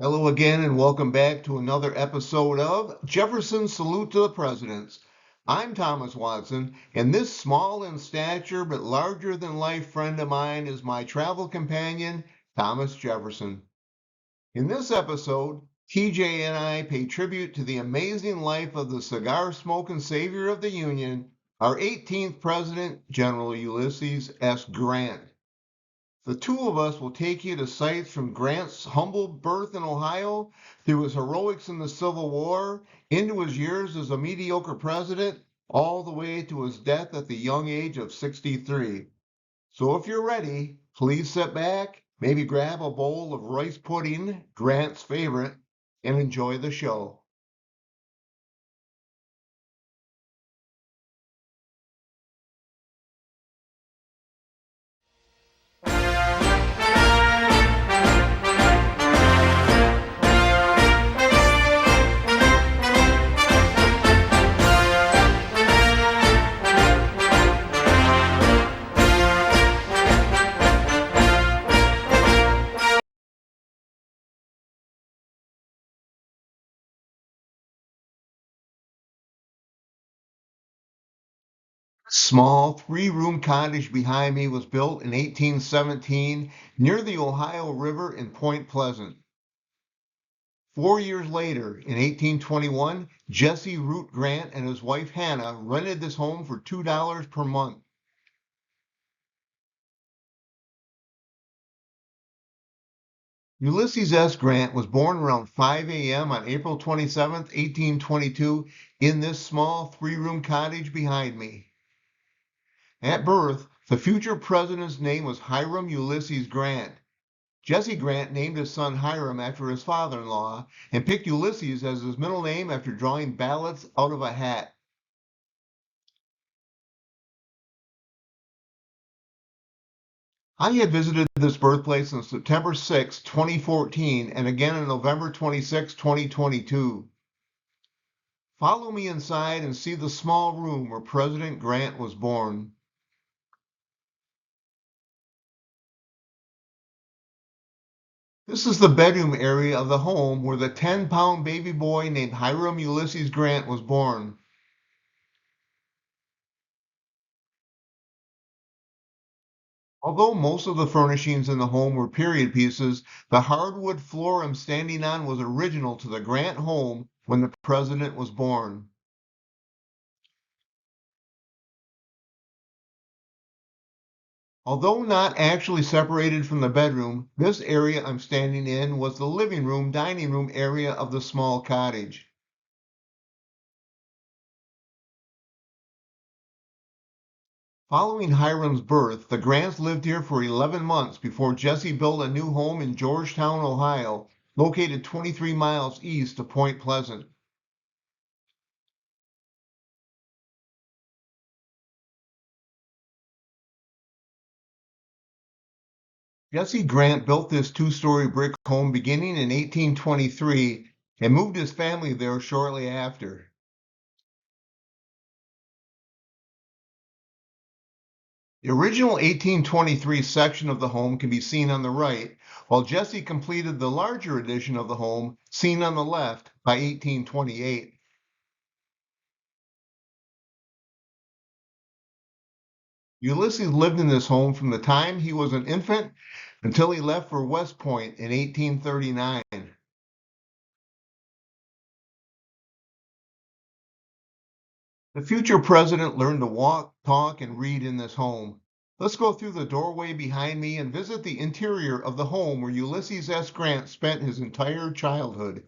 Hello again, and welcome back to another episode of Jefferson's Salute to the Presidents. I'm Thomas Watson, and this small in stature but larger than life friend of mine is my travel companion, Thomas Jefferson. In this episode, TJ and I pay tribute to the amazing life of the cigar smoking savior of the Union, our 18th President, General Ulysses S. Grant. The two of us will take you to sights from Grant's humble birth in Ohio, through his heroics in the Civil War, into his years as a mediocre president, all the way to his death at the young age of 63. So if you're ready, please sit back, maybe grab a bowl of rice pudding, Grant's favorite, and enjoy the show. Small three-room cottage behind me was built in 1817 near the Ohio River in Point Pleasant. 4 years later, in 1821, Jesse Root Grant and his wife Hannah rented this home for $2 per month. Ulysses S. Grant was born around 5 a.m. on April 27, 1822, in this small three-room cottage behind me. At birth, the future president's name was Hiram Ulysses Grant. Jesse Grant named his son Hiram after his father-in-law and picked Ulysses as his middle name after drawing ballots out of a hat. I had visited this birthplace on September 6, 2014, and again on November 26, 2022. Follow me inside and see the small room where President Grant was born. This is the bedroom area of the home where the 10-pound baby boy named Hiram Ulysses Grant was born. Although most of the furnishings in the home were period pieces, the hardwood floor I'm standing on was original to the Grant home when the president was born. Although not actually separated from the bedroom, this area I'm standing in was the living room, dining room area of the small cottage. Following Hiram's birth, the Grants lived here for 11 months before Jesse built a new home in Georgetown, Ohio, located 23 miles east of Point Pleasant. Jesse Grant built this two-story brick home beginning in 1823 and moved his family there shortly after. The original 1823 section of the home can be seen on the right, while Jesse completed the larger edition of the home, seen on the left, by 1828. Ulysses lived in this home from the time he was an infant until he left for West Point in 1839. The future president learned to walk, talk, and read in this home. Let's go through the doorway behind me and visit the interior of the home where Ulysses S. Grant spent his entire childhood.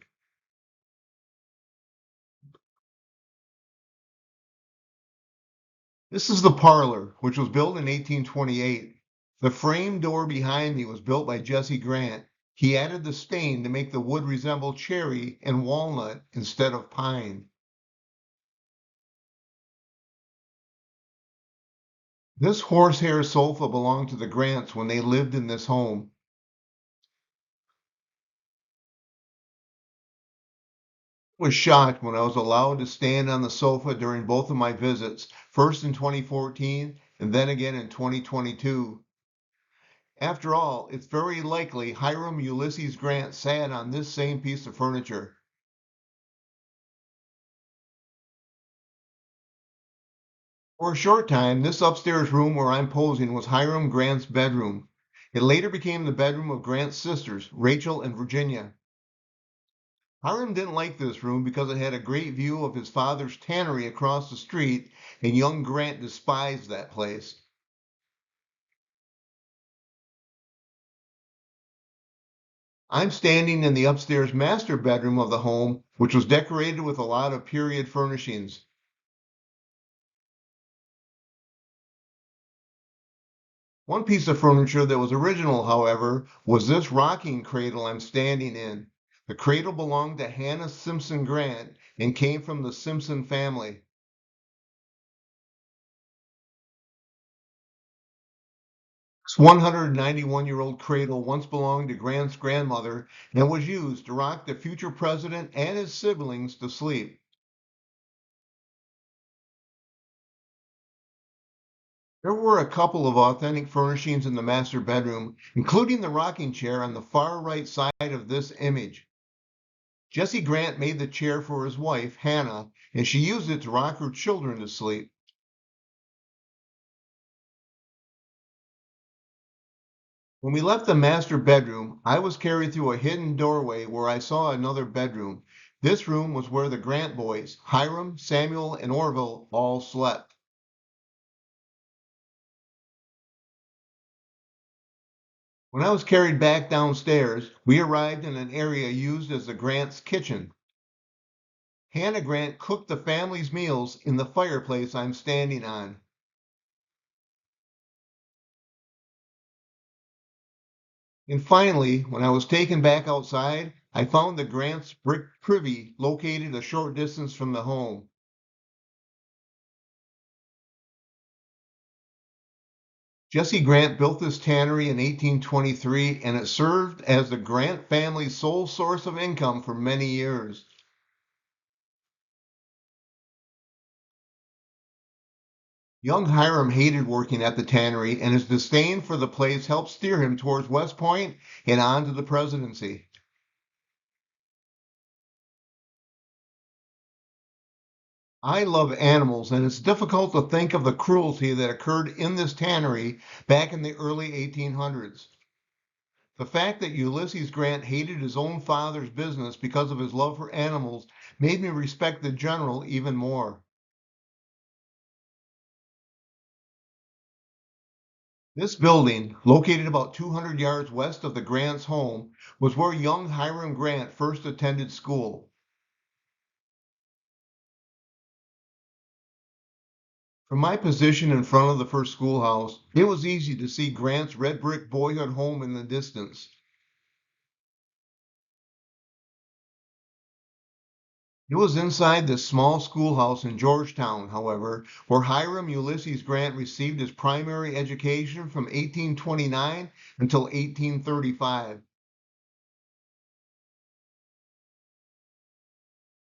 This is the parlor, which was built in 1828. The frame door behind me was built by Jesse Grant. He added the stain to make the wood resemble cherry and walnut instead of pine. This horsehair sofa belonged to the Grants when they lived in this home. I was shocked when I was allowed to stand on the sofa during both of my visits, first in 2014 and then again in 2022. After all, it's very likely Hiram Ulysses Grant sat on this same piece of furniture. For a short time, this upstairs room where I'm posing was Hiram Grant's bedroom. It later became the bedroom of Grant's sisters, Rachel and Virginia. Hiram didn't like this room because it had a great view of his father's tannery across the street, and young Grant despised that place. I'm standing in the upstairs master bedroom of the home, which was decorated with a lot of period furnishings. One piece of furniture that was original, however, was this rocking cradle I'm standing in. The cradle belonged to Hannah Simpson Grant and came from the Simpson family. This 191-year-old cradle once belonged to Grant's grandmother and was used to rock the future president and his siblings to sleep. There were a couple of authentic furnishings in the master bedroom, including the rocking chair on the far right side of this image. Jesse Grant made the chair for his wife, Hannah, and she used it to rock her children to sleep. When we left the master bedroom, I was carried through a hidden doorway where I saw another bedroom. This room was where the Grant boys, Hiram, Samuel, and Orville, all slept. When I was carried back downstairs, we arrived in an area used as the Grant's kitchen. Hannah Grant cooked the family's meals in the fireplace I'm standing on. And finally, when I was taken back outside, I found the Grant's brick privy located a short distance from the home. Jesse Grant built this tannery in 1823, and it served as the Grant family's sole source of income for many years. Young Hiram hated working at the tannery, and his disdain for the place helped steer him towards West Point and on to the presidency. I love animals, and it's difficult to think of the cruelty that occurred in this tannery back in the early 1800s. The fact that Ulysses Grant hated his own father's business because of his love for animals made me respect the general even more. This building, located about 200 yards west of the Grant's home, was where young Hiram Grant first attended school. From my position in front of the first schoolhouse, it was easy to see Grant's red brick boyhood home in the distance. It was inside this small schoolhouse in Georgetown, however, where Hiram Ulysses Grant received his primary education from 1829 until 1835.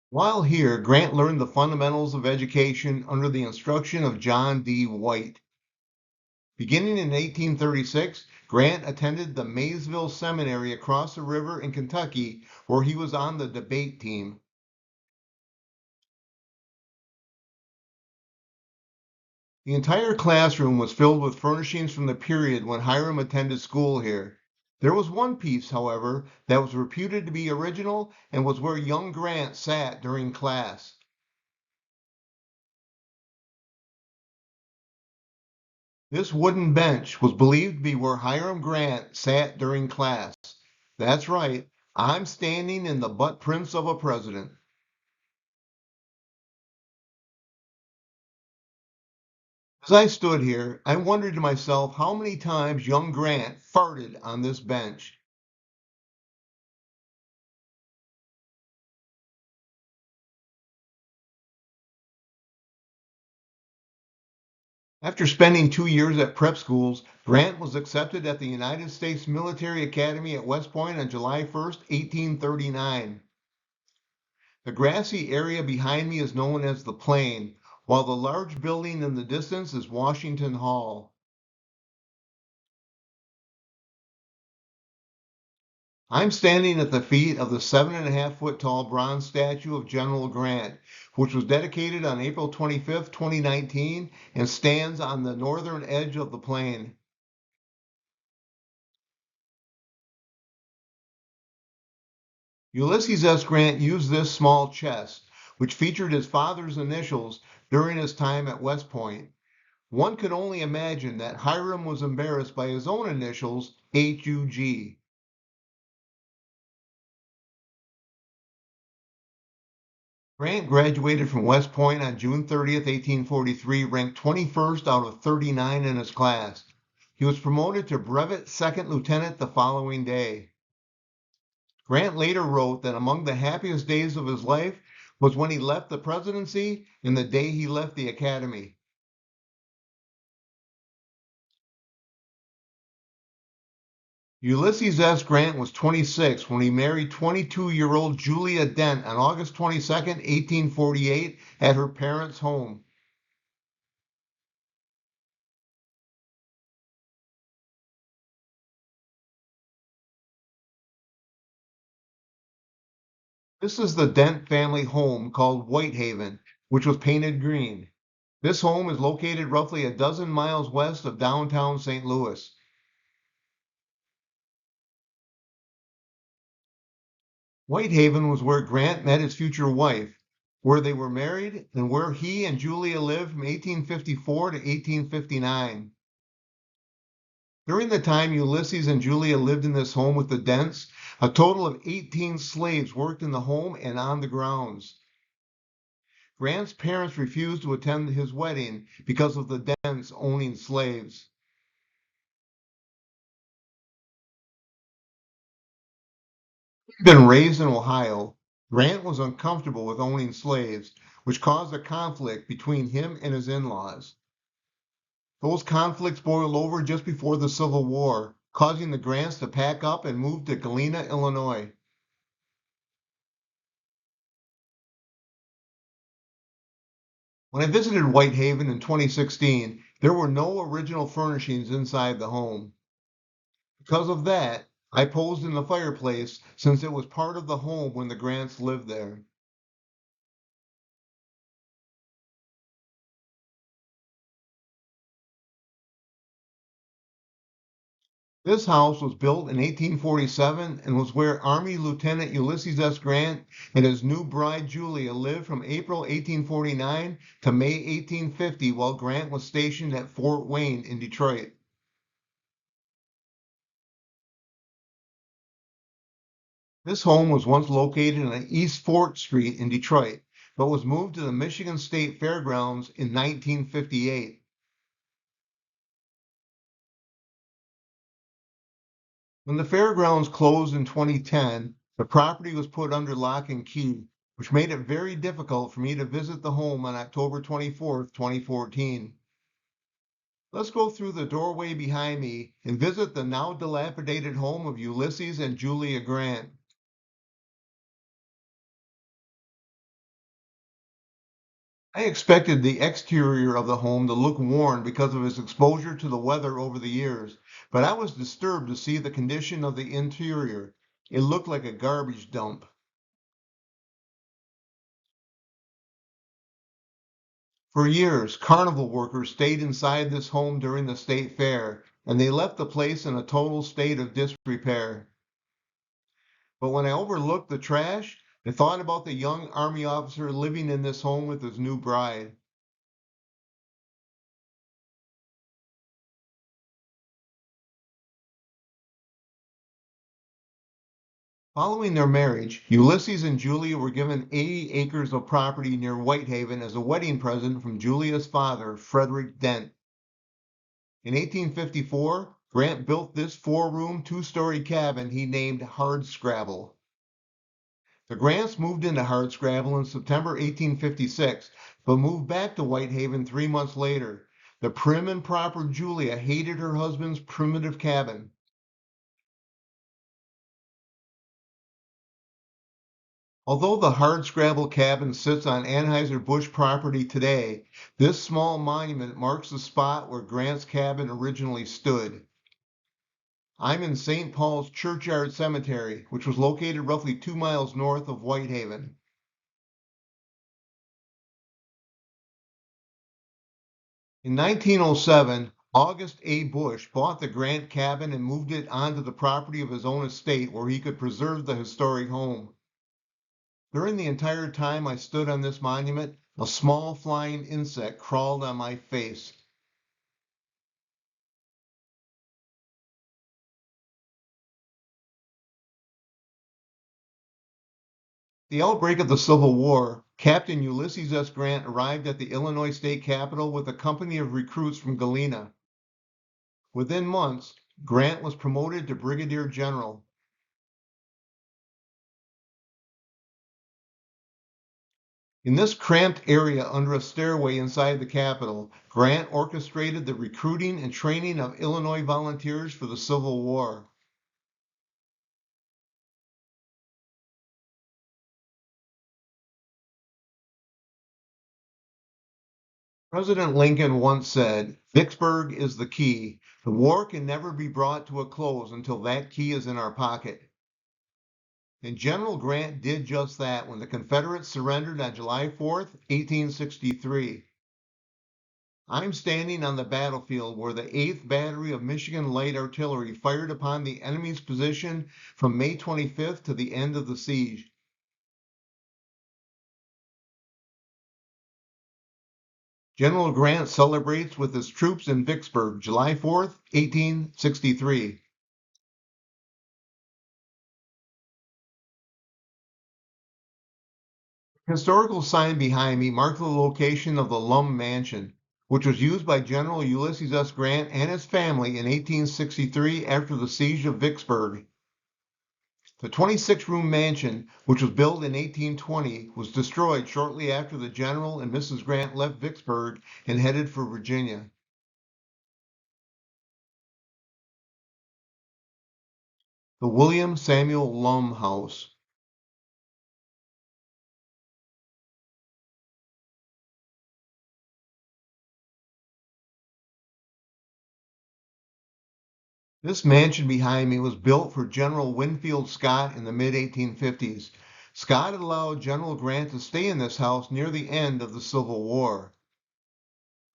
While here, Grant learned the fundamentals of education under the instruction of John D. White. Beginning in 1836, Grant attended the Maysville Seminary across the river in Kentucky, where he was on the debate team. The entire classroom was filled with furnishings from the period when Hiram attended school here. There was one piece, however, that was reputed to be original and was where young Grant sat during class. This wooden bench was believed to be where Hiram Grant sat during class. That's right, I'm standing in the butt prints of a president. As I stood here, I wondered to myself how many times young Grant farted on this bench. After spending 2 years at prep schools, Grant was accepted at the United States Military Academy at West Point on July 1st, 1839. The grassy area behind me is known as the Plain, while the large building in the distance is Washington Hall. I'm standing at the feet of the 7.5 foot tall bronze statue of General Grant, which was dedicated on April 25th, 2019, and stands on the northern edge of the plain. Ulysses S. Grant used this small chest, which featured his father's initials, during his time at West Point. One could only imagine that Hiram was embarrassed by his own initials, HUG. Grant graduated from West Point on June 30th, 1843, ranked 21st out of 39 in his class. He was promoted to brevet second lieutenant the following day. Grant later wrote that among the happiest days of his life was when he left the presidency and the day he left the academy. Ulysses S. Grant was 26 when he married 22-year-old Julia Dent on August 22nd, 1848, at her parents' home. This is the Dent family home called Whitehaven, which was painted green. This home is located roughly a dozen miles west of downtown St. Louis. Whitehaven was where Grant met his future wife, where they were married, and where he and Julia lived from 1854 to 1859. During the time Ulysses and Julia lived in this home with the Dents, a total of 18 slaves worked in the home and on the grounds. Grant's parents refused to attend his wedding because of the Dents owning slaves. Having been raised in Ohio, Grant was uncomfortable with owning slaves, which caused a conflict between him and his in-laws. Those conflicts boiled over just before the Civil War, causing the Grants to pack up and move to Galena, Illinois. When I visited Whitehaven in 2016, there were no original furnishings inside the home. Because of that, I posed in the fireplace since it was part of the home when the Grants lived there. This house was built in 1847 and was where Army Lieutenant Ulysses S. Grant and his new bride Julia lived from April 1849 to May 1850 while Grant was stationed at Fort Wayne in Detroit. This home was once located on East Fort Street in Detroit, but was moved to the Michigan State Fairgrounds in 1958. When the fairgrounds closed in 2010, the property was put under lock and key, which made it very difficult for me to visit the home on October 24th, 2014. Let's go through the doorway behind me and visit the now dilapidated home of Ulysses and Julia Grant. I expected the exterior of the home to look worn because of its exposure to the weather over the years, but I was disturbed to see the condition of the interior. It looked like a garbage dump. For years, carnival workers stayed inside this home during the state fair, and they left the place in a total state of disrepair. But when I overlooked the trash, I thought about the young Army officer living in this home with his new bride. Following their marriage, Ulysses and Julia were given 80 acres of property near Whitehaven as a wedding present from Julia's father, Frederick Dent. In 1854, Grant built this four-room, two-story cabin he named Hardscrabble. The Grants moved into Hardscrabble in September 1856, but moved back to Whitehaven 3 months later. The prim and proper Julia hated her husband's primitive cabin. Although the Hardscrabble cabin sits on Anheuser-Busch property today, this small monument marks the spot where Grant's cabin originally stood. I'm in St. Paul's Churchyard Cemetery, which was located roughly 2 miles north of Whitehaven. In 1907, August A. Bush bought the Grant cabin and moved it onto the property of his own estate where he could preserve the historic home. During the entire time I stood on this monument, a small flying insect crawled on my face. The outbreak of the Civil War, Captain Ulysses S. Grant arrived at the Illinois state capitol with a company of recruits from Galena. Within months, Grant was promoted to brigadier general. In this cramped area under a stairway inside the Capitol, Grant orchestrated the recruiting and training of Illinois volunteers for the Civil War. President Lincoln once said, "Vicksburg is the key. The war can never be brought to a close until that key is in our pocket." And General Grant did just that when the Confederates surrendered on July 4th, 1863. I'm standing on the battlefield where the 8th Battery of Michigan Light Artillery fired upon the enemy's position from May 25th to the end of the siege. General Grant celebrates with his troops in Vicksburg, July 4th, 1863. The historical sign behind me marks the location of the Lum Mansion, which was used by General Ulysses S. Grant and his family in 1863 after the siege of Vicksburg. The 26-room mansion, which was built in 1820, was destroyed shortly after the General and Mrs. Grant left Vicksburg and headed for Virginia. The William Samuel Lum House. This mansion behind me was built for General Winfield Scott in the mid-1850s. Scott had allowed General Grant to stay in this house near the end of the Civil War.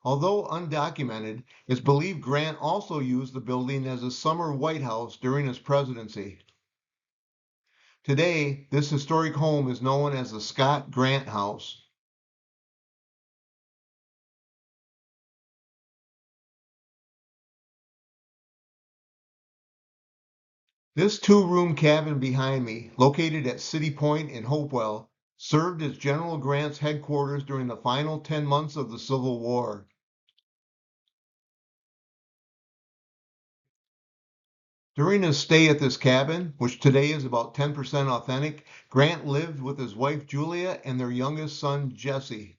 Although undocumented, it's believed Grant also used the building as a summer White House during his presidency. Today, this historic home is known as the Scott Grant House. This two-room cabin behind me, located at City Point in Hopewell, served as General Grant's headquarters during the final 10 months of the Civil War. During his stay at this cabin, which today is about 10% authentic, Grant lived with his wife Julia and their youngest son Jesse.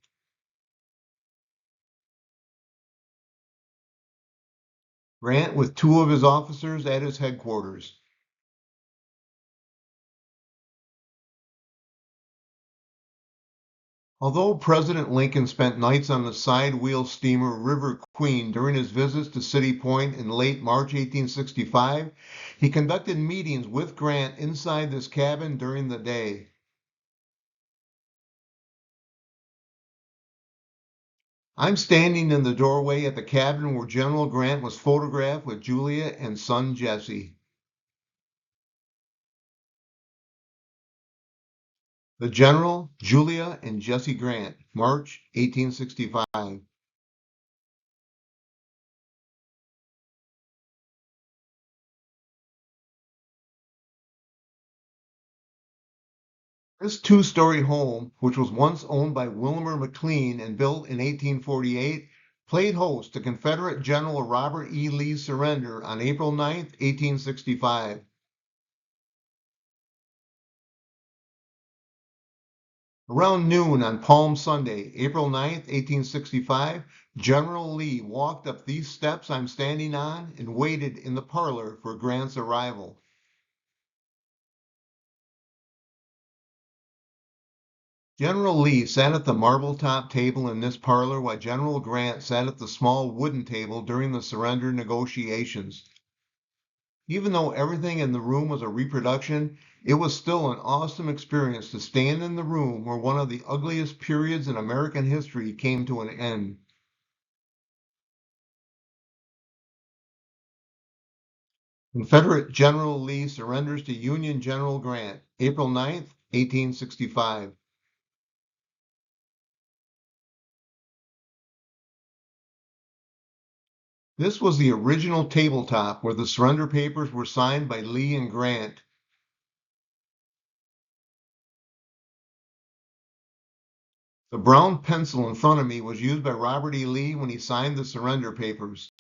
Grant with two of his officers at his headquarters. Although President Lincoln spent nights on the side-wheel steamer River Queen during his visits to City Point in late March 1865, he conducted meetings with Grant inside this cabin during the day. I'm standing in the doorway at the cabin where General Grant was photographed with Julia and son Jesse. The General, Julia, and Jesse Grant, March 1865. This two-story home, which was once owned by Wilmer McLean and built in 1848, played host to Confederate General Robert E. Lee's surrender on April 9, 1865. Around noon on Palm Sunday, April 9, 1865, General Lee walked up these steps I'm standing on and waited in the parlor for Grant's arrival. General Lee sat at the marble-top table in this parlor while General Grant sat at the small wooden table during the surrender negotiations. Even though everything in the room was a reproduction, it was still an awesome experience to stand in the room where one of the ugliest periods in American history came to an end. Confederate General Lee surrenders to Union General Grant, April 9th, 1865. This was the original tabletop where the surrender papers were signed by Lee and Grant. The brown pencil in front of me was used by Robert E. Lee when he signed the surrender papers.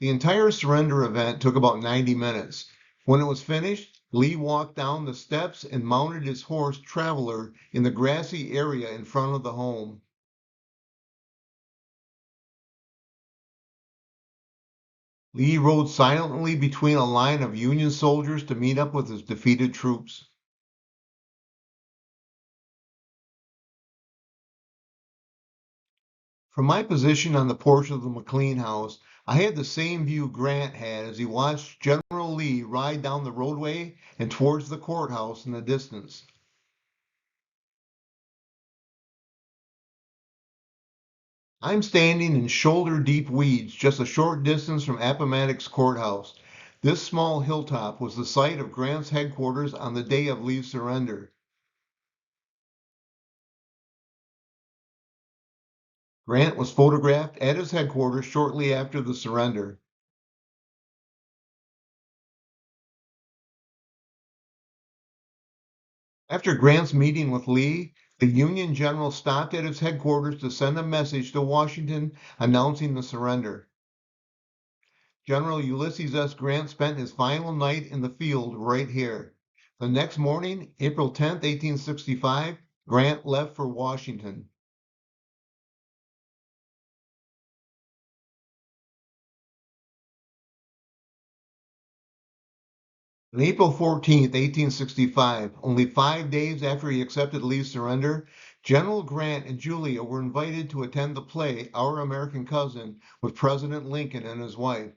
The entire surrender event took about 90 minutes. When it was finished, Lee walked down the steps and mounted his horse Traveler in the grassy area in front of the home. Lee rode silently between a line of Union soldiers to meet up with his defeated troops. From my position on the porch of the McLean house, I had the same view Grant had as he watched General Lee ride down the roadway and towards the courthouse in the distance. I'm standing in shoulder-deep weeds just a short distance from Appomattox Courthouse. This small hilltop was the site of Grant's headquarters on the day of Lee's surrender. Grant was photographed at his headquarters shortly after the surrender. After Grant's meeting with Lee, the Union general stopped at his headquarters to send a message to Washington announcing the surrender. General Ulysses S. Grant spent his final night in the field right here. The next morning, April 10th, 1865, Grant left for Washington. On April 14th, 1865, only 5 days after he accepted Lee's surrender, General Grant and Julia were invited to attend the play Our American Cousin with President Lincoln and his wife.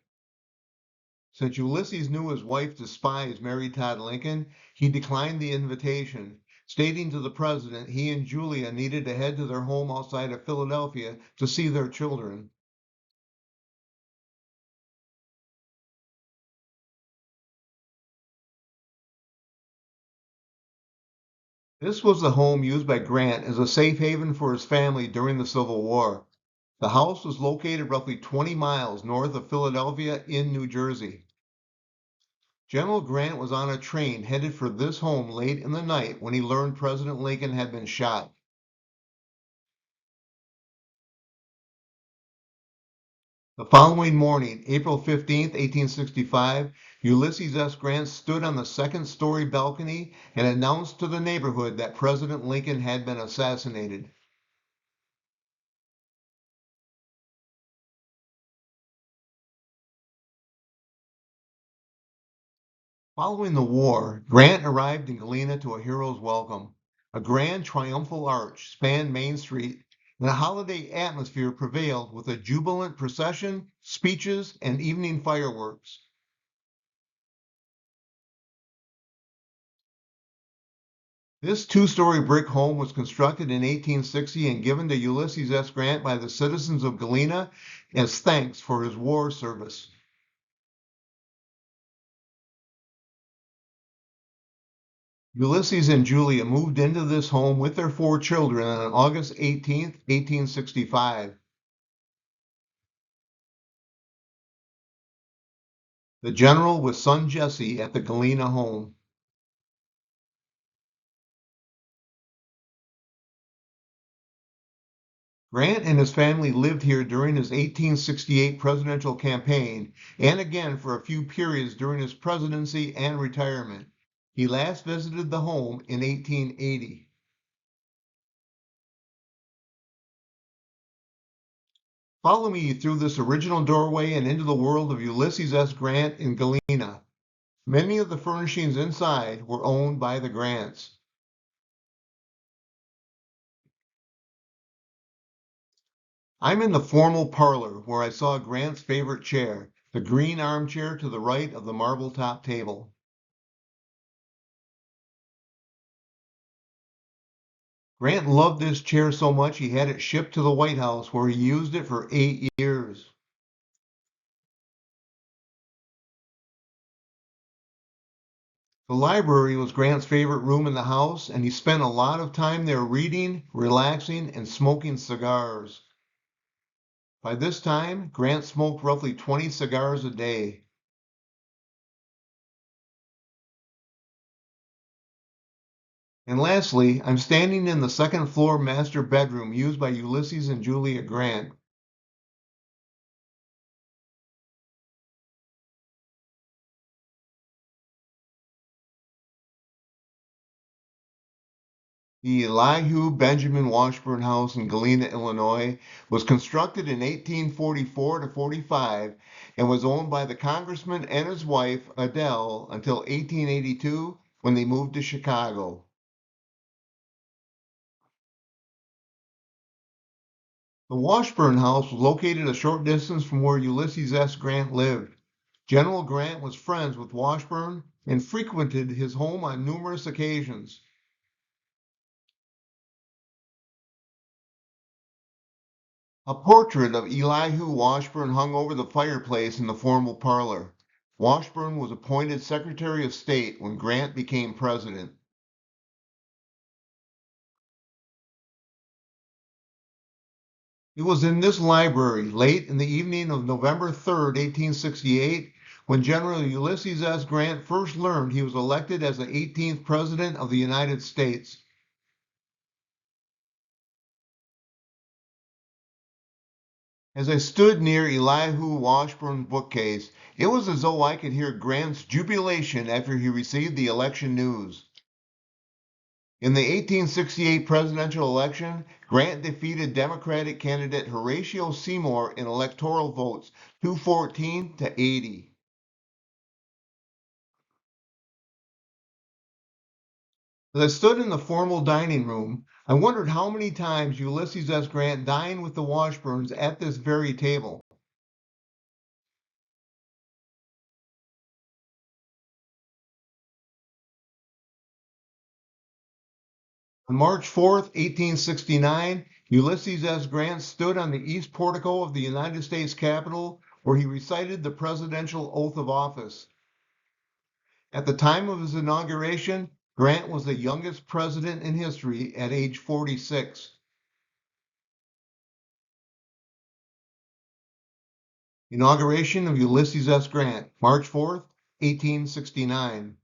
Since Ulysses knew his wife despised Mary Todd Lincoln, he declined the invitation, stating to the president he and Julia needed to head to their home outside of Philadelphia to see their children. This was the home used by Grant as a safe haven for his family during the Civil War. The house was located roughly 20 miles north of Philadelphia in New Jersey. General Grant was on a train headed for this home late in the night when he learned President Lincoln had been shot. The following morning, April 15th, 1865, Ulysses S. Grant stood on the second-story balcony and announced to the neighborhood that President Lincoln had been assassinated. Following the war, Grant arrived in Galena to a hero's welcome. A grand triumphal arch spanned Main Street, and a holiday atmosphere prevailed with a jubilant procession, speeches, and evening fireworks. This two-story brick home was constructed in 1860 and given to Ulysses S. Grant by the citizens of Galena as thanks for his war service. Ulysses and Julia moved into this home with their 4 children on August 18th, 1865. The general with son Jesse at the Galena home. Grant and his family lived here during his 1868 presidential campaign and again for a few periods during his presidency and retirement. He last visited the home in 1880. Follow me through this original doorway and into the world of Ulysses S. Grant in Galena. Many of the furnishings inside were owned by the Grants. I'm in the formal parlor where I saw Grant's favorite chair, the green armchair to the right of the marble top table. Grant loved this chair so much he had it shipped to the White House where he used it for 8 years. The library was Grant's favorite room in the house, and he spent a lot of time there reading, relaxing, and smoking cigars. By this time, Grant smoked roughly 20 cigars a day. And lastly, I'm standing in the second floor master bedroom used by Ulysses and Julia Grant. The Elihu Benjamin Washburn House in Galena, Illinois, was constructed in 1844 to 45 and was owned by the congressman and his wife, Adele, until 1882 when they moved to Chicago. The Washburn House was located a short distance from where Ulysses S. Grant lived. General Grant was friends with Washburn and frequented his home on numerous occasions. A portrait of Elihu Washburn hung over the fireplace in the formal parlor. Washburn was appointed Secretary of State when Grant became president. It was in this library, late in the evening of November 3rd, 1868, when General Ulysses S. Grant first learned he was elected as the 18th President of the United States. As I stood near Elihu Washburn's bookcase, it was as though I could hear Grant's jubilation after he received the election news. In the 1868 presidential election, Grant defeated Democratic candidate Horatio Seymour in electoral votes 214 to 80. As I stood in the formal dining room, I wondered how many times Ulysses S. Grant dined with the Washburns at this very table. On March 4th, 1869, Ulysses S. Grant stood on the east portico of the United States Capitol where he recited the presidential oath of office. At the time of his inauguration, Grant was the youngest president in history at age 46. Inauguration of Ulysses S. Grant, March 4th, 1869.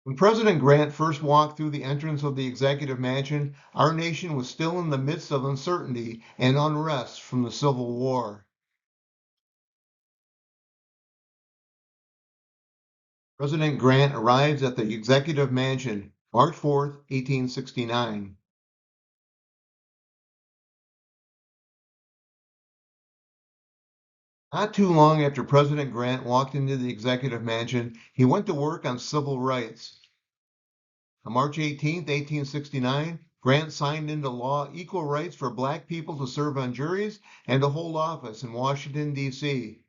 When President Grant first walked through the entrance of the executive mansion, our nation was still in the midst of uncertainty and unrest from the Civil War. President Grant arrives at the executive mansion, March 4th, 1869. Not too long after President Grant walked into the executive mansion, he went to work on civil rights. On March 18th, 1869, Grant signed into law equal rights for black people to serve on juries and to hold office in Washington, D.C.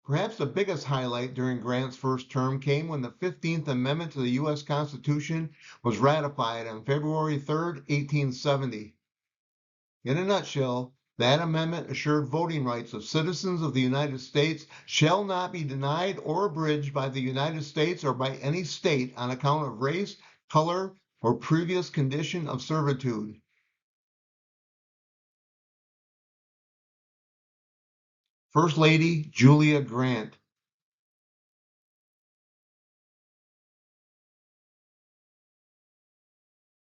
Perhaps the biggest highlight during Grant's first term came when the 15th Amendment to the U.S. Constitution was ratified on February 3rd, 1870. In a nutshell, that amendment assured voting rights of citizens of the United States shall not be denied or abridged by the United States or by any state on account of race, color, or previous condition of servitude. First Lady Julia Grant.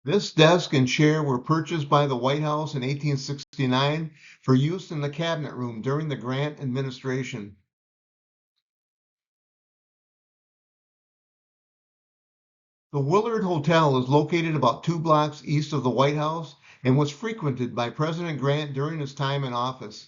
This desk and chair were purchased by the White House in 1869 for use in the cabinet room during the Grant administration. The Willard Hotel is located about 2 blocks east of the White House and was frequented by President Grant during his time in office.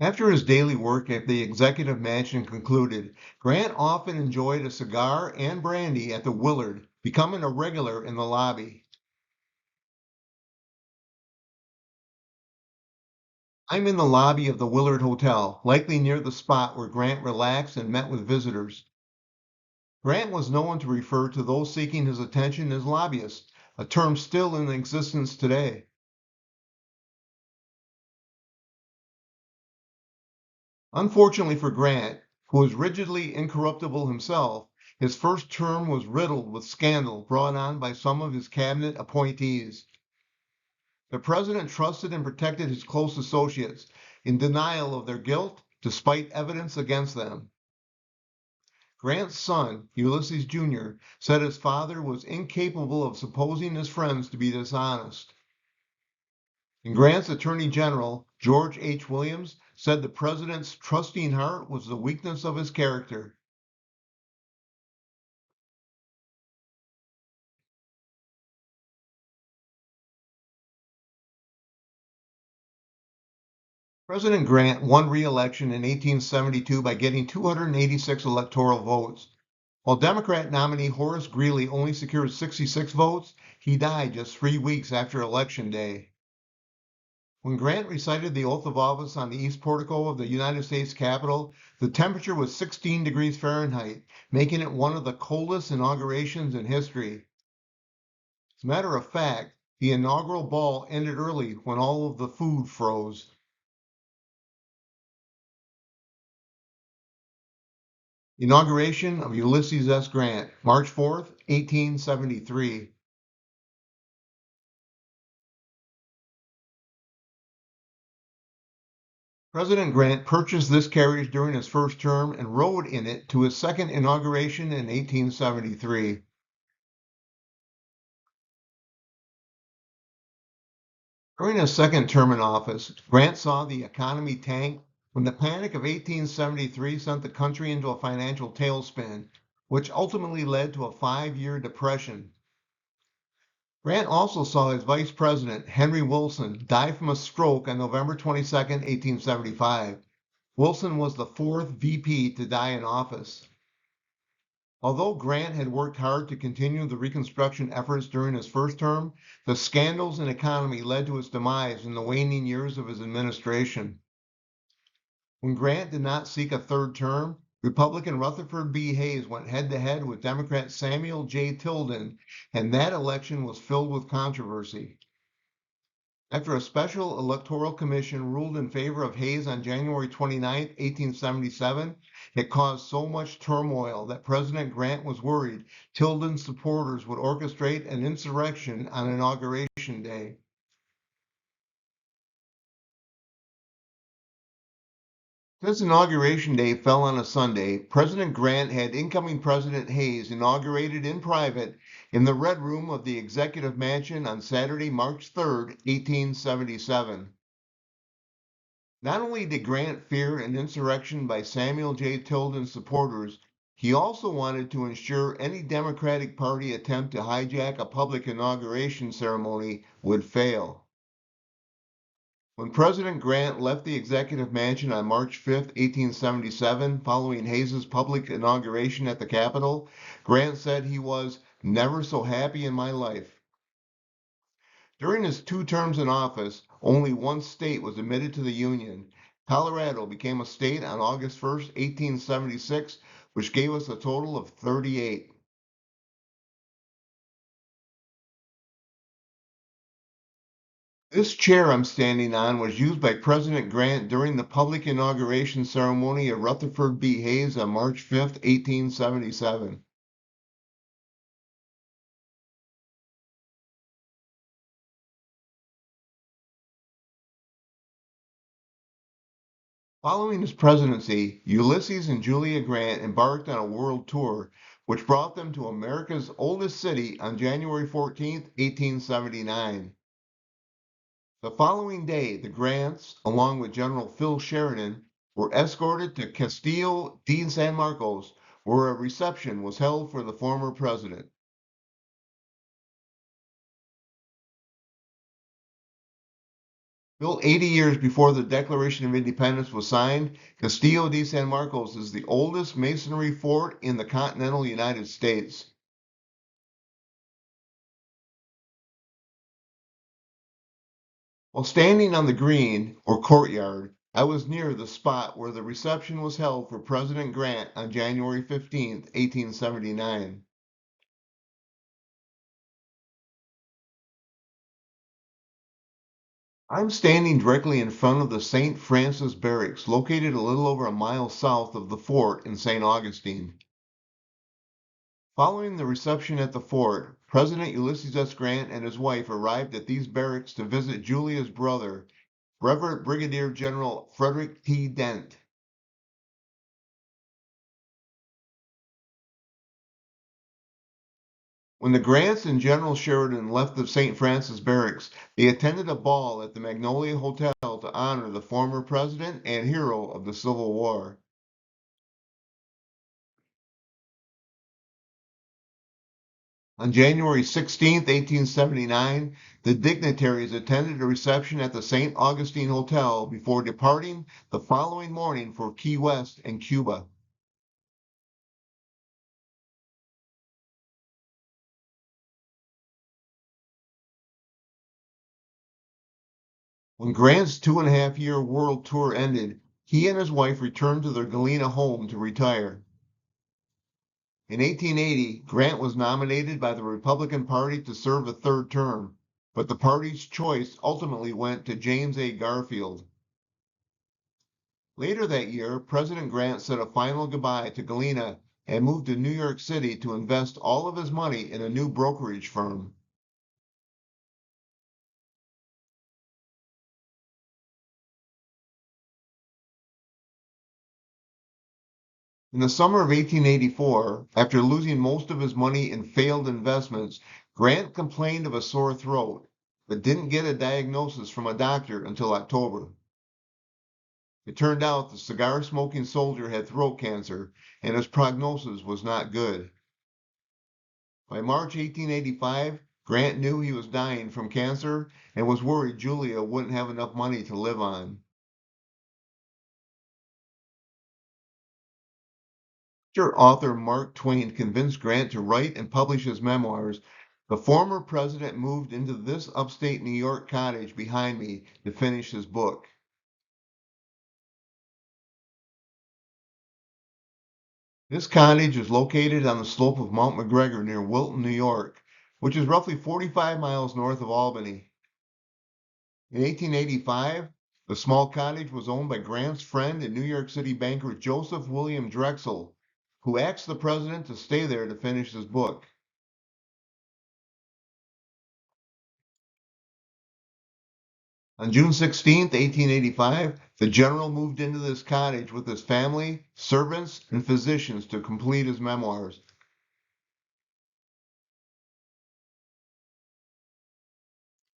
After his daily work at the executive mansion concluded, Grant often enjoyed a cigar and brandy at the Willard, becoming a regular in the lobby. I'm in the lobby of the Willard Hotel, likely near the spot where Grant relaxed and met with visitors. Grant was known to refer to those seeking his attention as lobbyists, a term still in existence today. Unfortunately for Grant, who was rigidly incorruptible himself, his first term was riddled with scandal brought on by some of his cabinet appointees. The president trusted and protected his close associates, in denial of their guilt despite evidence against them. Grant's son, Ulysses Jr., said his father was incapable of supposing his friends to be dishonest. And Grant's Attorney General, George H. Williams, said the president's trusting heart was the weakness of his character. President Grant won re-election in 1872 by getting 286 electoral votes. While Democrat nominee Horace Greeley only secured 66 votes, he died just 3 weeks after Election Day. When Grant recited the oath of office on the east portico of the United States Capitol, the temperature was 16 degrees Fahrenheit, making it one of the coldest inaugurations in history. As a matter of fact, the inaugural ball ended early when all of the food froze. Inauguration of Ulysses S. Grant, March 4th, 1873. President Grant purchased this carriage during his first term and rode in it to his second inauguration in 1873. During his second term in office, Grant saw the economy tank when the Panic of 1873 sent the country into a financial tailspin, which ultimately led to a 5-year depression. Grant also saw his vice president, Henry Wilson, die from a stroke on November 22, 1875. Wilson was the fourth VP to die in office. Although Grant had worked hard to continue the Reconstruction efforts during his first term, the scandals in economy led to his demise in the waning years of his administration. When Grant did not seek a third term, Republican Rutherford B. Hayes went head-to-head with Democrat Samuel J. Tilden, and that election was filled with controversy. After a special electoral commission ruled in favor of Hayes on January 29, 1877, it caused so much turmoil that President Grant was worried Tilden's supporters would orchestrate an insurrection on Inauguration Day. Since Inauguration Day fell on a Sunday, President Grant had incoming President Hayes inaugurated in private in the Red Room of the Executive Mansion on Saturday, March 3, 1877. Not only did Grant fear an insurrection by Samuel J. Tilden's supporters, he also wanted to ensure any Democratic Party attempt to hijack a public inauguration ceremony would fail. When President Grant left the Executive Mansion on March 5, 1877, following Hayes's public inauguration at the Capitol, Grant said he was never so happy in my life. During his 2 terms in office, only one state was admitted to the Union. Colorado became a state on August 1, 1876, which gave us a total of 38. This chair I'm standing on was used by President Grant during the public inauguration ceremony of Rutherford B. Hayes on March 5, 1877. Following his presidency, Ulysses and Julia Grant embarked on a world tour, which brought them to America's oldest city on January 14, 1879. The following day, the Grants, along with General Phil Sheridan, were escorted to Castillo de San Marcos, where a reception was held for the former president. Built 80 years before the Declaration of Independence was signed, Castillo de San Marcos is the oldest masonry fort in the continental United States. While standing on the green, or courtyard, I was near the spot where the reception was held for President Grant on January 15, 1879. I'm standing directly in front of the St. Francis Barracks, located a little over a mile south of the fort in St. Augustine. Following the reception at the fort, President Ulysses S. Grant and his wife arrived at these barracks to visit Julia's brother, Brevet Brigadier General Frederick T. Dent. When the Grants and General Sheridan left the St. Francis Barracks, they attended a ball at the Magnolia Hotel to honor the former president and hero of the Civil War. On January 16, 1879, the dignitaries attended a reception at the St. Augustine Hotel before departing the following morning for Key West and Cuba. When Grant's 2.5-year world tour ended, he and his wife returned to their Galena home to retire. In 1880, Grant was nominated by the Republican Party to serve a third term, but the party's choice ultimately went to James A. Garfield. Later that year, President Grant said a final goodbye to Galena and moved to New York City to invest all of his money in a new brokerage firm. In the summer of 1884, after losing most of his money in failed investments, Grant complained of a sore throat, but didn't get a diagnosis from a doctor until October. It turned out the cigar-smoking soldier had throat cancer, and his prognosis was not good. By March 1885, Grant knew he was dying from cancer and was worried Julia wouldn't have enough money to live on. After author Mark Twain convinced Grant to write and publish his memoirs, the former president moved into this upstate New York cottage behind me to finish his book. This cottage is located on the slope of Mount McGregor near Wilton, New York, which is roughly 45 miles north of Albany. In 1885, the small cottage was owned by Grant's friend and New York City banker Joseph William Drexel, who asked the president to stay there to finish his book. On June 16, 1885, the general moved into this cottage with his family, servants, and physicians to complete his memoirs.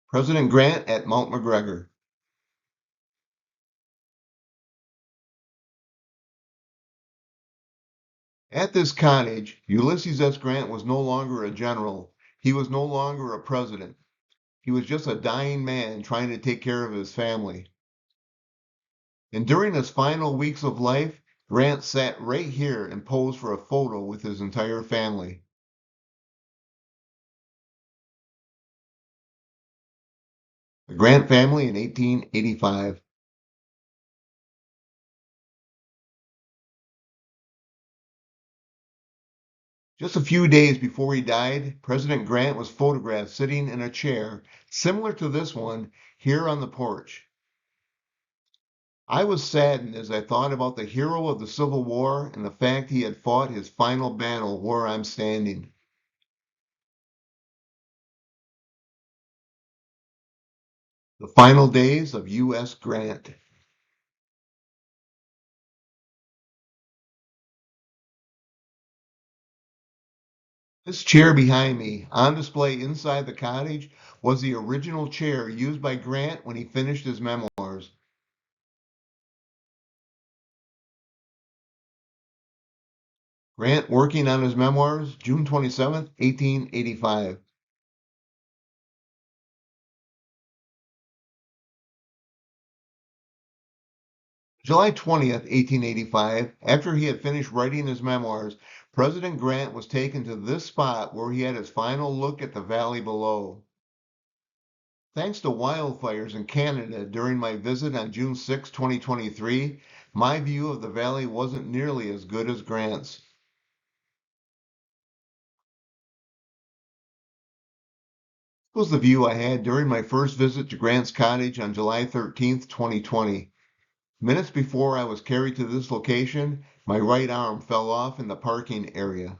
President Grant at Mount McGregor. At this cottage, Ulysses S. Grant was no longer a general. He was no longer a president. He was just a dying man trying to take care of his family. And during his final weeks of life, Grant sat right here and posed for a photo with his entire family. The Grant family in 1885. Just a few days before he died, President Grant was photographed sitting in a chair similar to this one here on the porch. I was saddened as I thought about the hero of the Civil War and the fact he had fought his final battle where I'm standing. The final days of U.S. Grant. This chair behind me, on display inside the cottage, was the original chair used by Grant when he finished his memoirs. Grant working on his memoirs, June 27, 1885. July 20th, 1885, after he had finished writing his memoirs, President Grant was taken to this spot where he had his final look at the valley below. Thanks to wildfires in Canada during my visit on June 6, 2023, my view of the valley wasn't nearly as good as Grant's. This was the view I had during my first visit to Grant's cottage on July 13th, 2020. Minutes before I was carried to this location, my right arm fell off in the parking area.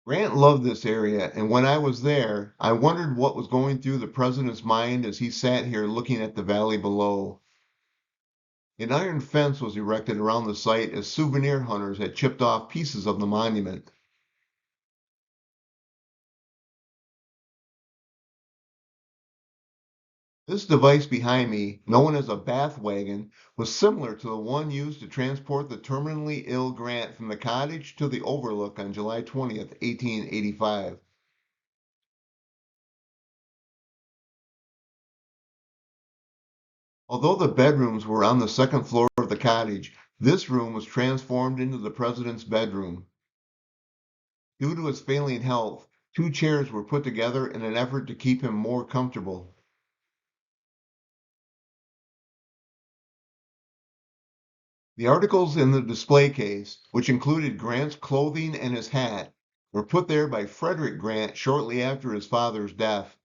Grant loved this area, and when I was there, I wondered what was going through the president's mind as he sat here looking at the valley below. An iron fence was erected around the site as souvenir hunters had chipped off pieces of the monument. This device behind me, known as a bath wagon, was similar to the one used to transport the terminally ill Grant from the cottage to the overlook on July 20th, 1885. Although the bedrooms were on the second floor of the cottage, this room was transformed into the president's bedroom. Due to his failing health, two chairs were put together in an effort to keep him more comfortable. The articles in the display case, which included Grant's clothing and his hat, were put there by Frederick Grant shortly after his father's death.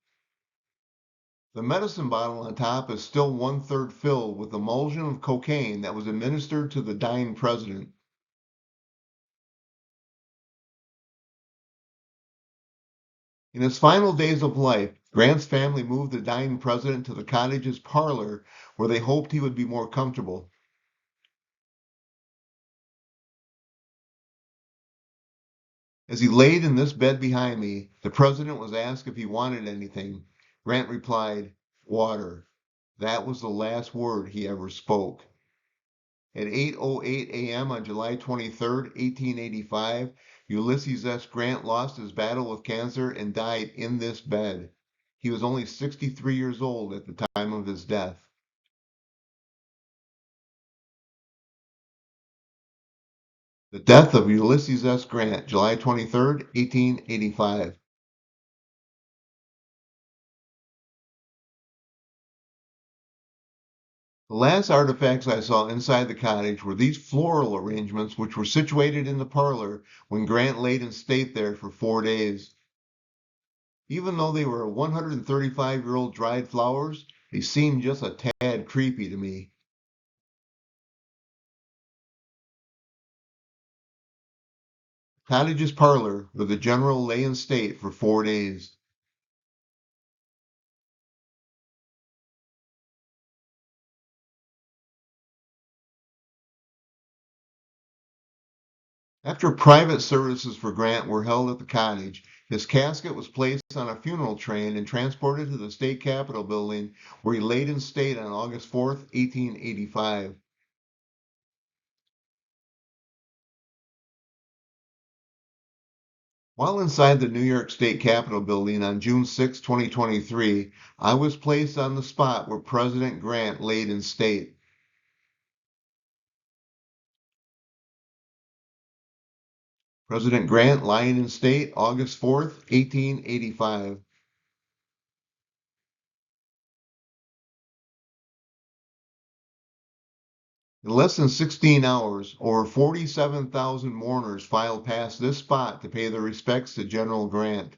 The medicine bottle on top is still one-third filled with emulsion of cocaine that was administered to the dying president. In his final days of life, Grant's family moved the dying president to the cottage's parlor where they hoped he would be more comfortable. As he laid in this bed behind me, the president was asked if he wanted anything. Grant replied, "Water." That was the last word he ever spoke. At 8:08 a.m. on July 23rd, 1885, Ulysses S. Grant lost his battle with cancer and died in this bed. He was only 63 years old at the time of his death. The death of Ulysses S. Grant, July 23rd, 1885. The last artifacts I saw inside the cottage were these floral arrangements which were situated in the parlor when Grant laid in state there for 4 days. Even though they were 135-year-old dried flowers, they seemed just a tad creepy to me. The cottage's parlor, where the general lay in state for 4 days. After private services for Grant were held at the cottage, his casket was placed on a funeral train and transported to the state capitol building, where he laid in state on August 4th, 1885. While inside the New York State Capitol building on June 6, 2023, I was placed on the spot where President Grant laid in state. President Grant lying in state August 4th, 1885. In less than 16 hours, over 47,000 mourners filed past this spot to pay their respects to General Grant.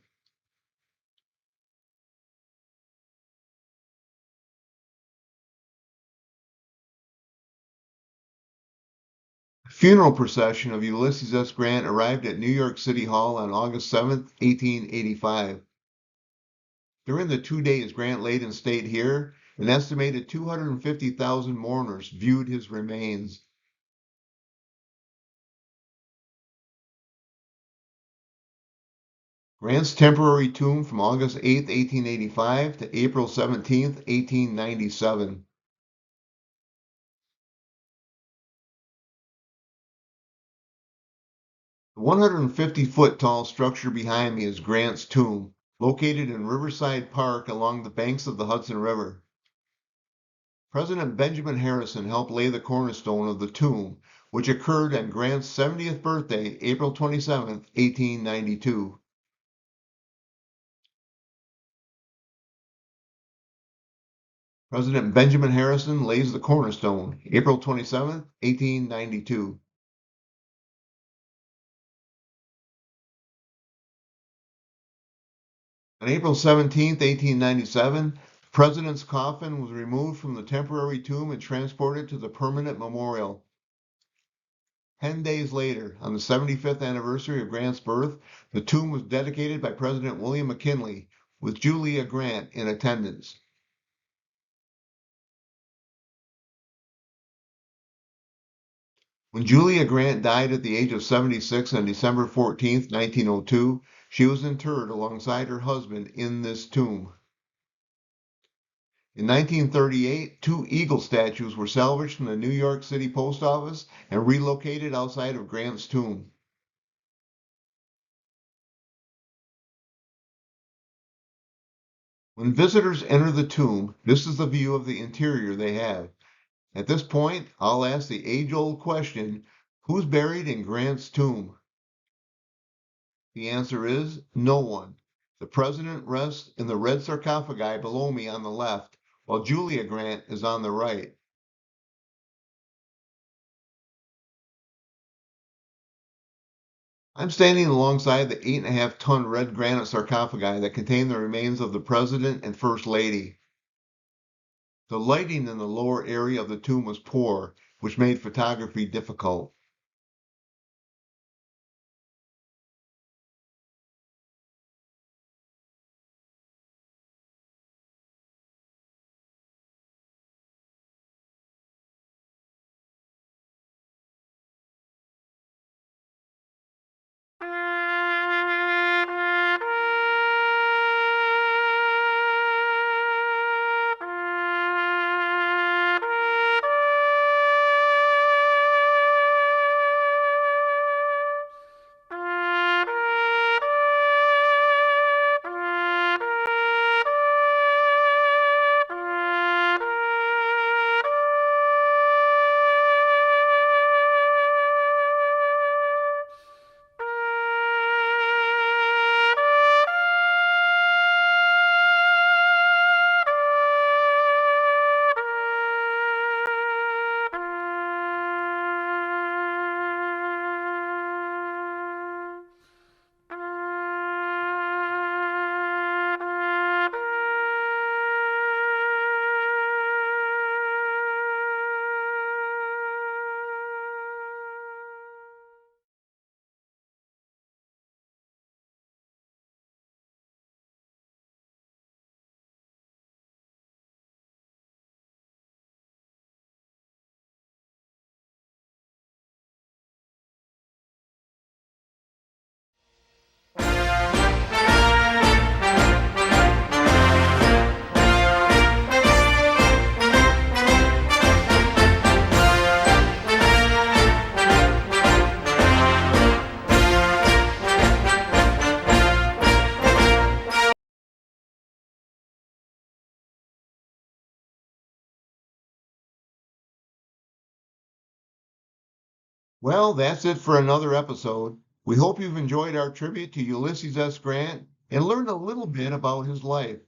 The funeral procession of Ulysses S. Grant arrived at New York City Hall on August 7th, 1885. During the 2 days Grant laid in state here, an estimated 250,000 mourners viewed his remains. Grant's temporary tomb from August 8th, 1885 to April 17th, 1897. The 150-foot tall structure behind me is Grant's tomb. located in Riverside Park along the banks of the Hudson River. President Benjamin Harrison helped lay the cornerstone of the tomb, which occurred on Grant's 70th birthday, April 27, 1892. President Benjamin Harrison lays the cornerstone, April 27, 1892. On April 17, 1897, the President's coffin was removed from the temporary tomb and transported to the permanent memorial. 10 days later, on the 75th anniversary of Grant's birth, the tomb was dedicated by President William McKinley, with Julia Grant in attendance. When Julia Grant died at the age of 76 on December 14, 1902, she was interred alongside her husband in this tomb. In 1938, two eagle statues were salvaged from the New York City Post Office and relocated outside of Grant's tomb. When visitors enter the tomb, this is the view of the interior they have. At this point, I'll ask the age-old question, who's buried in Grant's tomb? The answer is no one. The president rests in the red sarcophagi below me on the left, while Julia Grant is on the right. I'm standing alongside the 8.5-ton red granite sarcophagi that contain the remains of the president and first lady. The lighting in the lower area of the tomb was poor, which made photography difficult. Well, that's it for another episode. We hope you've enjoyed our tribute to Ulysses S. Grant and learned a little bit about his life.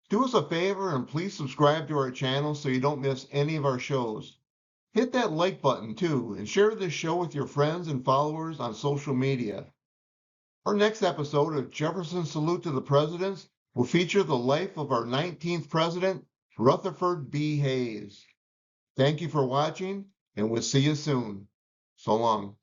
Do us a favor and please subscribe to our channel so you don't miss any of our shows. Hit that like button too and share this show with your friends and followers on social media. Our next episode of Jefferson's Salute to the Presidents will feature the life of our 19th president, Rutherford B. Hayes. Thank you for watching, and we'll see you soon. So long.